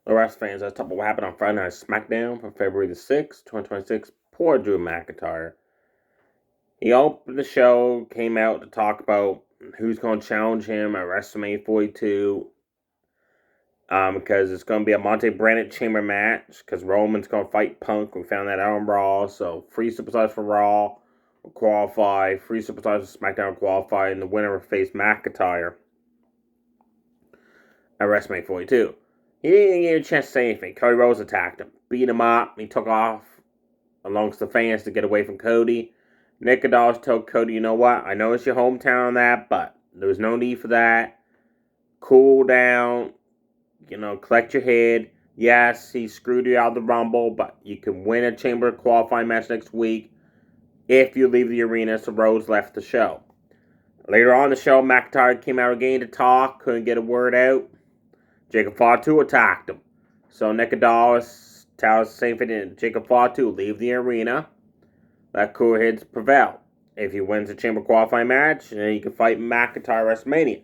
The rest fans, let's talk about what happened on Friday Night SmackDown from February the 6th, 2026. Poor Drew McIntyre. He opened the show, came out to talk about who's going to challenge him at WrestleMania 42. Because it's going to be a Monte Brandon Chamber match. Because Roman's going to fight Punk. We found that out on Raw. So, free superstars for Raw will qualify. Free superstars for SmackDown will qualify. And the winner will face McIntyre at WrestleMania 42. He didn't get a chance to say anything. Cody Rhodes attacked him, beat him up. He took off amongst the fans to get away from Cody. Nick Aldis told Cody, you know what? I know it's your hometown and that, but there was no need for that. Cool down. Collect your head. Yes, he screwed you out of the Rumble, but you can win a Chamber qualifying match next week if you leave the arena. So Rhodes left the show. Later on in the show, McIntyre came out again to talk. Couldn't get a word out. Jacob Fatu attacked him. So Nick Aldis tells the same thing to Jacob Fatu, leave the arena. Let cooler heads prevail. If he wins the Chamber qualifying match, then he can fight McIntyre at WrestleMania.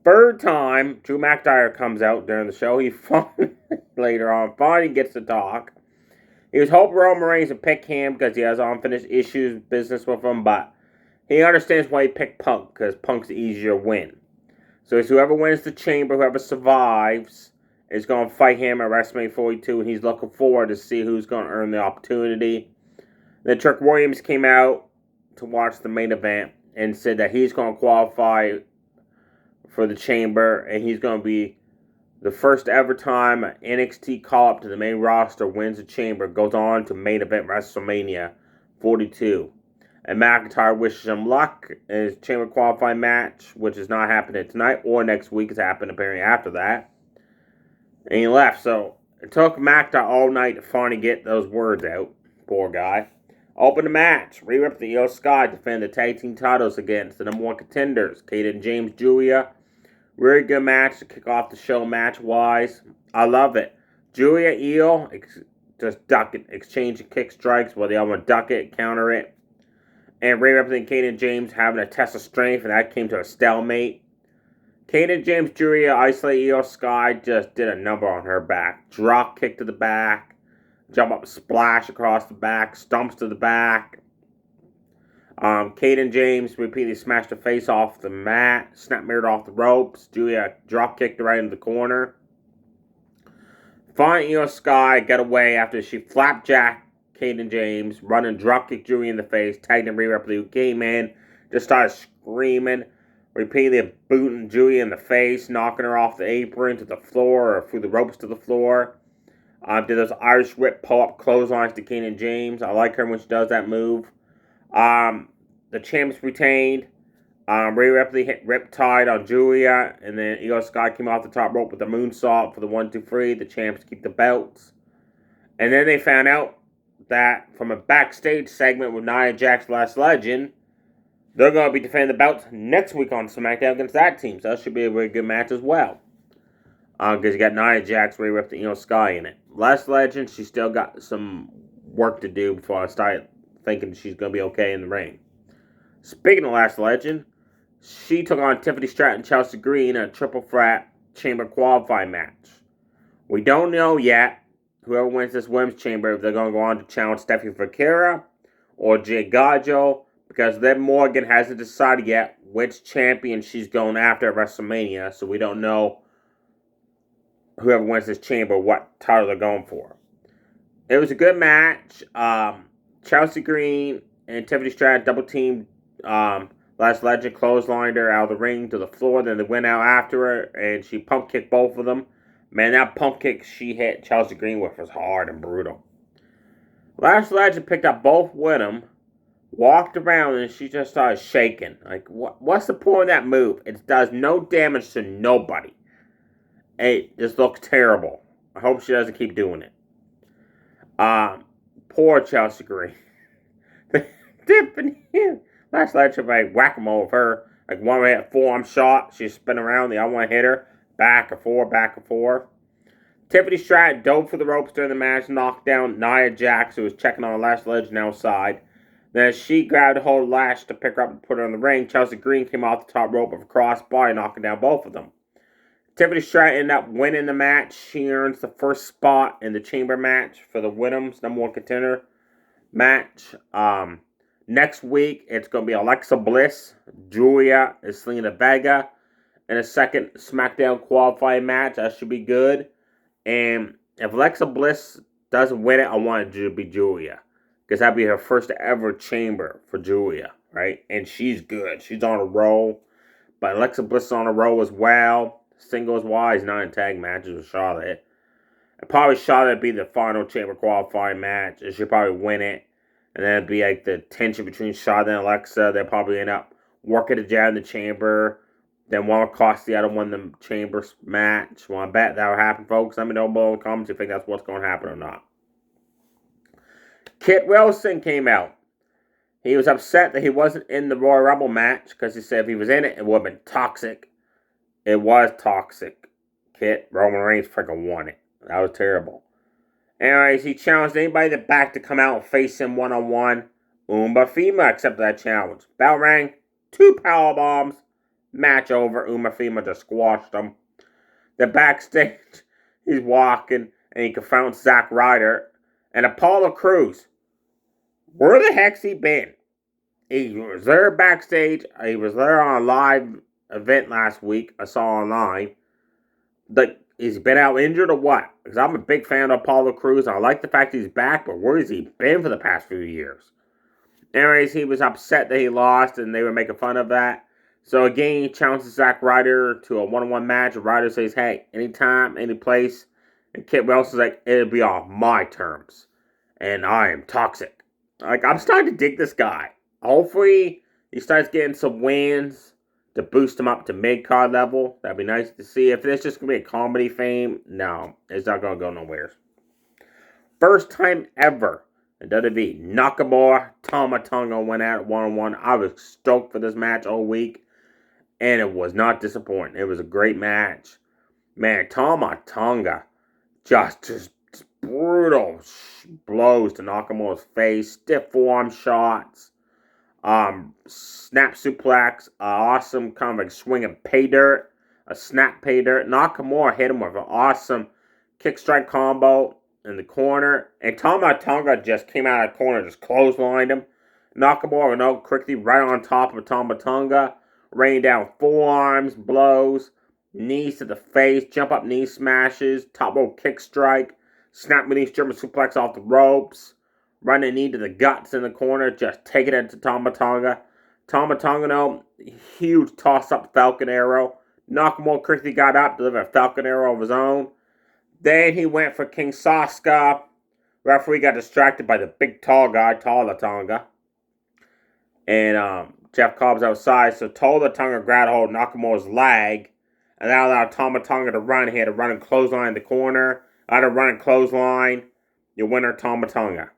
Third time, Drew McIntyre comes out during the show. He finally gets to talk. He was hoping Roman Reigns would pick him because he has unfinished business with him, but he understands why he picked Punk, because Punk's easier to win. So it's whoever wins the Chamber, whoever survives, is going to fight him at WrestleMania 42, and he's looking forward to see who's going to earn the opportunity. Then Trick Williams came out to watch the main event and said that he's going to qualify for the Chamber, and he's going to be the first ever time an NXT call-up to the main roster wins the Chamber, goes on to main event WrestleMania 42. And McIntyre wishes him luck in his Chamber qualifying match, which is not happening tonight or next week. It's happening apparently after that. And he left. So it took McIntyre all night to finally get those words out. Poor guy. Open the match. Rhea Ripley and Io Sky defend the tag team titles against the number one contenders, Kate and James Julia. Really good match to kick off the show match-wise. I love it. Julia, Io, just duck it, exchange kick strikes where they all want to duck it, counter it. And Rhea Ripley and Kate and James having a test of strength, and that came to a stalemate. Kate and James Julia isolate Io Sky, just did a number on her back. Drop kick to the back, jump up splash across the back, stumps to the back. Kate and James repeatedly smashed her face off the mat, snap mirrored off the ropes. Julia drop kicked her right into the corner. Finally, Io Sky got away after she flapjacked Kate and James, running drop kick Julia in the face, tagged in Rhea Ripley, who came in, just started screaming, repeatedly booting Julia in the face, knocking her off the apron to the floor or through the ropes to the floor. Did those Irish whip pull-up clotheslines to Kate and James. I like her when she does that move. The champs retained. Rhea Ripley hit Riptide on Julia, and then Io Sky came off the top rope with the moonsault for the 1-2-3. The champs keep the belts. And then they found out that from a backstage segment with Nia Jax Last Legend, they're going to be defending the belts next week on SmackDown against that team. So that should be a very good match as well. Because you got Nia Jax, Rhea Ripley, and Io Sky in it. Last Legend, she's still got some work to do before I start thinking she's going to be okay in the ring. Speaking of Last Legend, she took on Tiffany Stratton and Chelsea Green in a triple threat Chamber qualifying match. We don't know yet whoever wins this women's Chamber, if they're going to go on to challenge Stephanie Fakira or Jay Gajo, because Liv Morgan hasn't decided yet which champion she's going after at WrestleMania, so we don't know whoever wins this Chamber what title they're going for. It was a good match. Chelsea Green and Tiffany Stratton double teamed Last Legend, clotheslined her out of the ring to the floor. Then they went out after her, and she pump kicked both of them. Man, that pump kick she hit Chelsea Green with was hard and brutal. Last Legend picked up both with them, walked around, and she just started shaking. Like, what's the point of that move? It does no damage to nobody. It just looks terrible. I hope she doesn't keep doing it. Poor Chelsea Green. Tiffany. Last Legend, like, whack-a-mole with her. Like, one hit forearm shot. She's spinning around. The other one hit her. Back and forth, back and forth. Tiffany Stratton dove for the ropes during the match, knocked down Nia Jax, who was checking on Last Legend outside. Then as she grabbed a hold of Lash to pick her up and put her in the ring, Chelsea Green came off the top rope of a crossbody, knocking down both of them. Tiffany Stratton ended up winning the match. She earns the first spot in the chamber match for the Women's #1 contender match. Next week, it's going to be Alexa Bliss, Julia, and Selena Vega in a second SmackDown qualifying match. That should be good. And if Alexa Bliss doesn't win it, I want it to be Julia. Because that'd be her first ever chamber for Julia, right? And she's good. She's on a roll. But Alexa Bliss is on a roll as well. Singles-wise, not in tag matches with Charlotte. And probably Charlotte would be the final chamber qualifying match. And she'll probably win it. And then it'd be like the tension between Charlotte and Alexa. They'll probably end up working it down in the chamber. Then one will cost the other one the chamber match. Want to bet that will happen, folks? Let me know below in the comments if you think that's what's going to happen or not. Kit Wilson came out. He was upset that he wasn't in the Royal Rumble match because he said if he was in it, it would have been toxic. It was toxic. Kit, Roman Reigns freaking won it. That was terrible. Anyways, he challenged anybody in the back to come out and face him one-on-one. Uma Fima accepted that challenge. Bell rang. 2 power bombs. Match over. Uma Fima just squashed him. Then backstage, he's walking and he confronts Zack Ryder and Apollo Crews. Where the heck's he been? He was there backstage. He was there on a live event last week. I saw online. He's been out injured or what? Because I'm a big fan of Apollo Crews. I like the fact he's back, but where has he been for the past few years? Anyways, he was upset that he lost, and they were making fun of that. So again, he challenges Zack Ryder to a one-on-one match. And Ryder says, hey, anytime, any place. And Kit Wilson's like, it'll be on my terms. And I am toxic. Like, I'm starting to dig this guy. Hopefully, he starts getting some wins to boost him up to mid-card level. That'd be nice to see. If it's just going to be a comedy fame, no, it's not going to go nowhere. First time ever in WWE, Nakamura, Tama Tonga went at one-on-one. I was stoked for this match all week, and it was not disappointing. It was a great match. Man, Tama Tonga just brutal blows to Nakamura's face, stiff forearm shots. Snap suplex, awesome kind of like swinging pay dirt, a snap pay dirt. Nakamura hit him with an awesome kick strike combo in the corner, and Tama Tonga just came out of the corner, just clotheslined him. Nakamura quickly right on top of Tama Tonga, raining down forearms, blows, knees to the face, jump up knee smashes, top rope kick strike, snap beneath German suplex off the ropes. Running knee to the guts in the corner, just taking it to Tama Tonga. Tama Tonga, huge toss-up Falcon Arrow. Nakamura quickly got up, delivered a Falcon Arrow of his own. Then he went for King Sasuke. Referee got distracted by the big tall guy, Tala Tonga. And Jeff Cobb's outside, so Tala Tonga grabbed hold of Nakamura's leg. And that allowed Tama Tonga to run. He had a running clothesline in the corner. Out of running clothesline, your winner, Tama Tonga.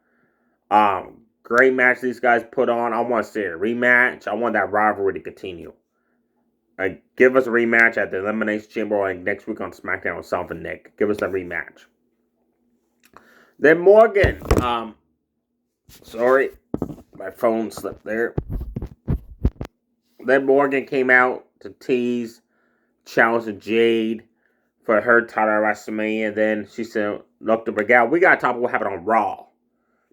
Great match these guys put on. I want to see a rematch. I want that rivalry to continue. Give us a rematch at the Elimination Chamber next week on SmackDown with Self and Nick. Give us a rematch. Then Morgan. Sorry. My phone slipped there. Then Morgan came out to tease, challenge Jade for her title at WrestleMania. And then she said, look to Miguel, we got to talk about what happened on Raw.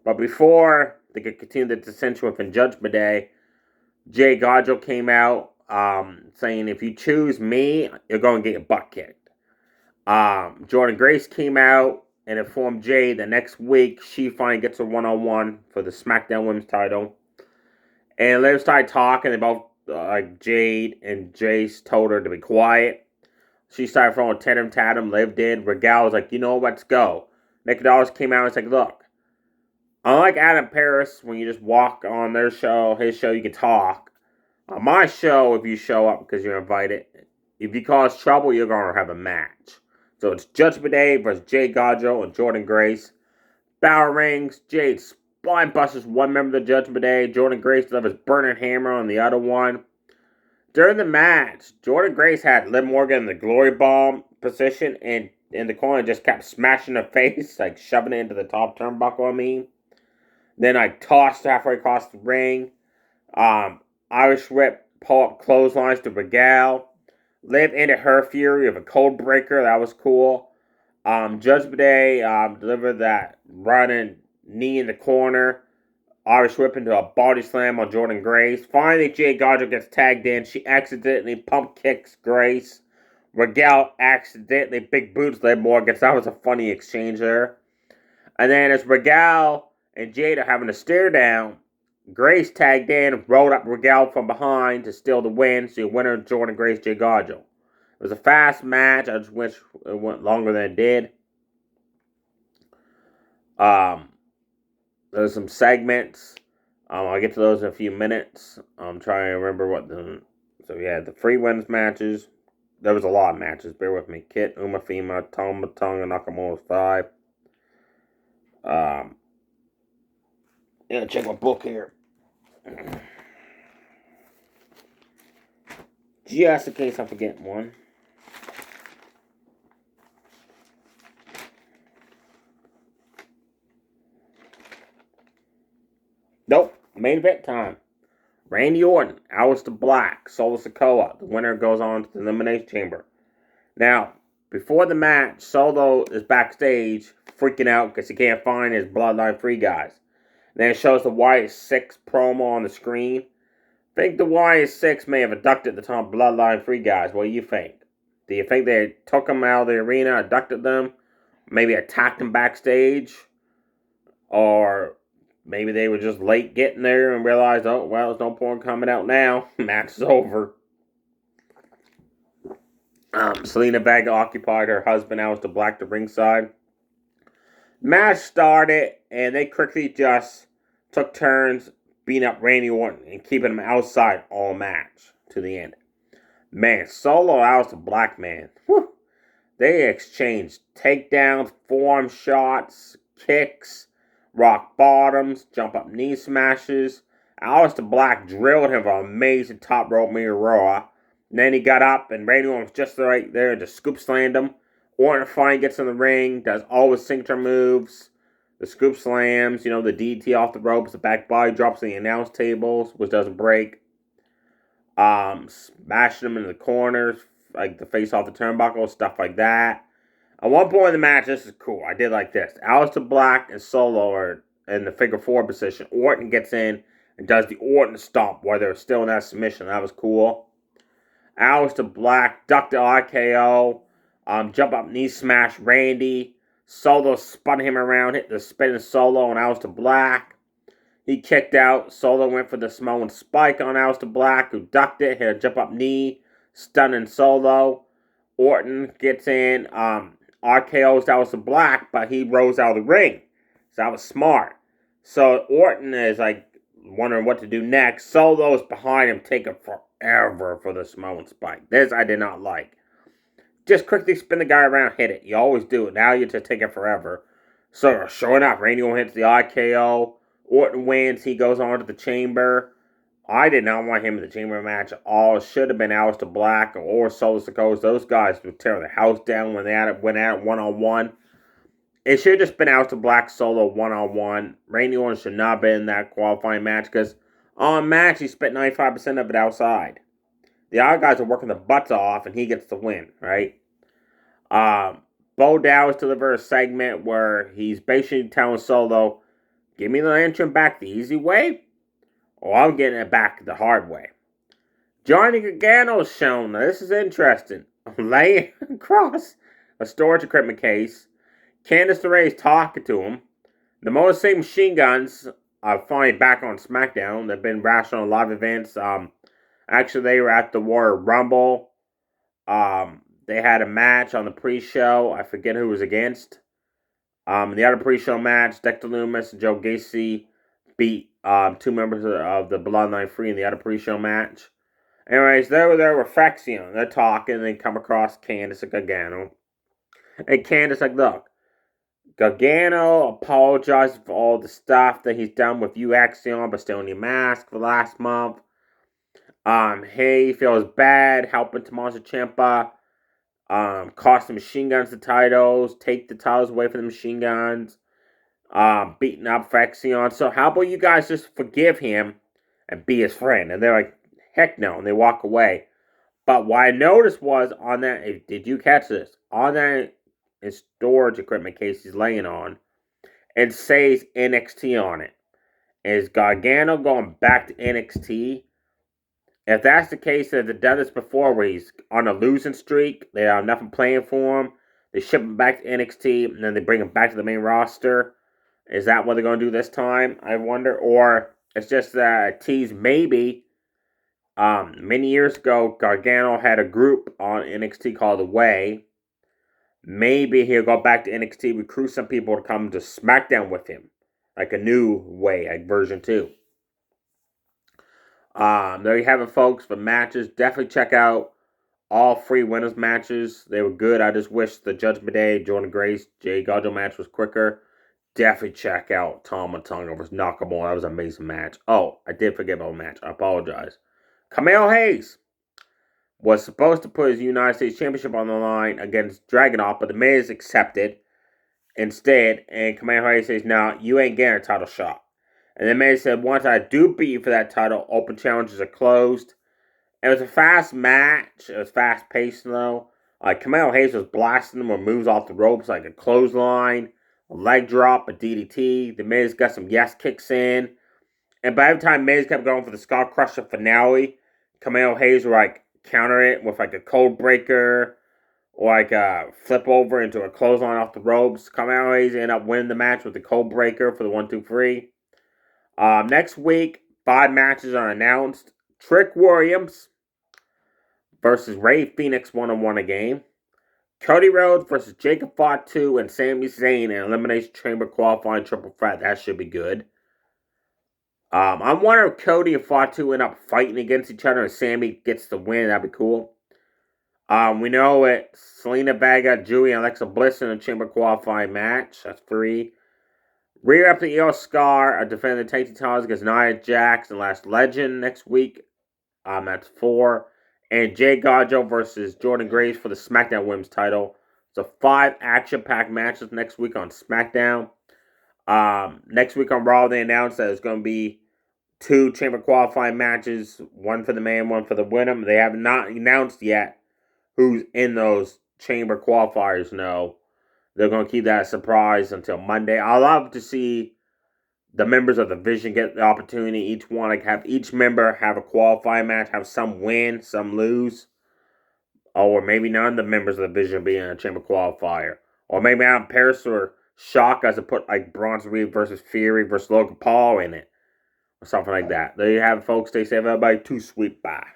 But before they could continue the dissension within Judgment Day, Jay Gaudreau came out saying, if you choose me, you're going to get your butt kicked. Jordan Grace came out and informed Jay that next week she finally gets a one-on-one for the SmackDown Women's title. And they started talking about Jade, and Jace told her to be quiet. She started throwing tatum. Liv did. Regal was like, let's go. Nick Aldis came out and said, look, unlike Adam Pearce, when you just walk on their show, his show, you can talk. On my show, if you show up because you're invited, if you cause trouble, you're going to have a match. So it's Judgment Day versus Jay Gaudreau and Jordan Grace. Bell rings. Jade spine busts one member of the Judgment Day. Jordan Grace delivers burning hammer on the other one. During the match, Jordan Grace had Liv Morgan in the glory bomb position, and in the corner just kept smashing her face, like shoving it into the top turnbuckle, Then I tossed halfway across the ring. Irish whip, pull-up clotheslines to Regal. Liv ended her fury with a cold breaker. That was cool. Judgment Day delivered that running knee in the corner. Irish whip into a body slam on Jordan Grace. Finally, Jade Garza gets tagged in. She accidentally pump kicks Grace. Regal accidentally big boots Liv Morgan. That was a funny exchange there. And then as Regal and Jade are having a stare down, Grace tagged in, rolled up Regal from behind to steal the win. So your winner, Jordan Grace, Jade Garza. It was a fast match. I just wish it went longer than it did. There's some segments. I'll get to those in a few minutes. I'm trying to remember what the... So, yeah, the free wins matches. There was a lot of matches. Bear with me. Kit, Umafima, Toma Tonga, Nakamura's 5. Yeah, check my book here. Just in case I'm forgetting one. Nope. Main event time. Randy Orton, Aleister Black, Solo Sikoa. The winner goes on to the Elimination Chamber. Now, before the match, Solo is backstage freaking out because he can't find his Bloodline Free guys. Then it shows the Y6 promo on the screen. I think the Y6 may have abducted the top Bloodline Free guys. What do you think? Do you think they took them out of the arena, abducted them, maybe attacked them backstage? Or maybe they were just late getting there and realized, oh, well, there's no point coming out now. Match is over. Selena Vega occupied her husband, Aleister Black, to ringside. Match started, and they quickly just took turns beating up Randy Orton and keeping him outside all match to the end. Man, Solo Aleister Black, man. Whew. They exchanged takedowns, forearm shots, kicks, rock bottoms, jump up knee smashes. Aleister Black drilled him for an amazing top rope Miura. And then he got up, and Randy Orton was just right there to scoop slammed him. Orton finally gets in the ring, does all his signature moves, the scoop slams, the DT off the ropes, the back body drops on the announce tables, which doesn't break. Smashing him into the corners, like the face off the turnbuckle, stuff like that. At one point in the match, this is cool. I did like this. Aleister Black and Solo are in the figure 4 position. Orton gets in and does the Orton stomp while they're still in that submission. That was cool. Aleister Black ducked the RKO. Jump up knee smash Randy. Solo spun him around, hit the spinning Solo on Aleister Black. He kicked out. Solo went for the Samoan spike on Aleister Black, who ducked it, hit a jump up knee, stunning Solo. Orton gets in, RKO's Aleister Black, but he rose out of the ring. So that was smart. So Orton is like wondering what to do next. Solo's behind him, taking forever for the Samoan spike. This I did not like. Just quickly spin the guy around, hit it. You always do it. Now you're just taking forever. So, sure enough, Randy Orton hits the RKO. Orton wins. He goes on to the chamber. I did not want him in the chamber match at all. It should have been Aleister Black or Solo Sikoa. Those guys would tear the house down when they went at it one-on-one. It should have just been Aleister Black Solo one-on-one. Randy Orton should not have been in that qualifying match because on match he spent 95% of it outside. The other guys are working the butts off, and he gets the win, right? Bo Dallas delivered a segment where he's basically telling Solo, give me the lantern back the easy way, or I'm getting it back the hard way. Johnny Gargano's shown. Now, this is interesting. Laying across a storage equipment case. Candice LeRae is talking to him. The Motor City Machine Guns are finally back on SmackDown. They've been wrestling on live events. Actually, they were at the Royal Rumble. They had a match on the pre-show. I forget who was against. The other pre-show match, Dexter Lumis and Joe Gacy beat 2 members of the Bloodline Free in the other pre-show match. Anyways, they were there with Fraxion. They're talking, and they come across Candice and Gargano. And Candice like, look, Gargano apologized for all the stuff that he's done with you, Axion, but still in your mask for last month. He feels bad helping Tommaso Ciampa, cost the Machine Guns the titles, take the titles away from the Machine Guns, beating up Fraxion. So how about you guys just forgive him and be his friend? And they're like, heck no, and they walk away. But what I noticed was on that, did you catch this? On that storage equipment case he's laying on, it says NXT on it. Is Gargano going back to NXT? If that's the case, they've done this before where he's on a losing streak, they have nothing playing for him, they ship him back to NXT, and then they bring him back to the main roster. Is that what they're going to do this time, I wonder? Or it's just a tease, maybe. Many years ago, Gargano had a group on NXT called The Way. Maybe he'll go back to NXT, recruit some people to come to SmackDown with him. Like a new Way, like version 2. There you have it, folks, for matches. Definitely check out all 3 winners matches. They were good. I just wish the Judgment Day, Jordan Grace, Jay Gargano match was quicker. Definitely check out Tama Tonga vs. Nakamura. That was an amazing match. Oh, I did forget about the match. I apologize. Camille Hayes was supposed to put his United States Championship on the line against Dragunov, but the Miz accepted instead. And Camille Hayes says, "No, you ain't getting a title shot." And then Miz said, "Once I do beat you for that title, open challenges are closed." It was a fast match. It was fast paced though. Camille Hayes was blasting them with moves off the ropes like a clothesline, a leg drop, a DDT. The Miz got some yes kicks in. And by the time Miz kept going for the Skull Crusher finale, Camille Hayes would counter it with a cold breaker or a flip over into a clothesline off the ropes. Camille Hayes ended up winning the match with the cold breaker for the 1-2-3. Next week, 5 matches are announced. Trick Williams versus Ray Phoenix 1-on-1 again. Cody Rhodes versus Jacob Fatu and Sami Zayn in Elimination Chamber qualifying triple threat. That should be good. I'm wondering if Cody and Fatu end up fighting against each other and Sami gets the win. That'd be cool. We know it's Selena Vega, Julie, and Alexa Bliss in a Chamber qualifying match. That's 3. Rhea Ripley, Io Scar are defending the tag team titles against Nia Jax and Last Legend next week. That's 4. And Jay Gargano versus Jordan Grace for the SmackDown Women's title. So 5 action-packed matches next week on SmackDown. Next week on Raw, they announced that it's going to be 2 Chamber qualifying matches. 1 for the man, 1 for the women. They have not announced yet who's in those Chamber qualifiers, no. They're going to keep that a surprise until Monday. I love to see the members of the Vision get the opportunity. Each one, have each member have a qualifying match, have some win, some lose. Or maybe none of the members of the Vision be in a Chamber qualifier. Or maybe Adam Pearce or Shock as to put Bronson Reed versus Fury versus Logan Paul in it. Or something like that. There you have it, folks. Stay safe, everybody. Too sweet. Bye.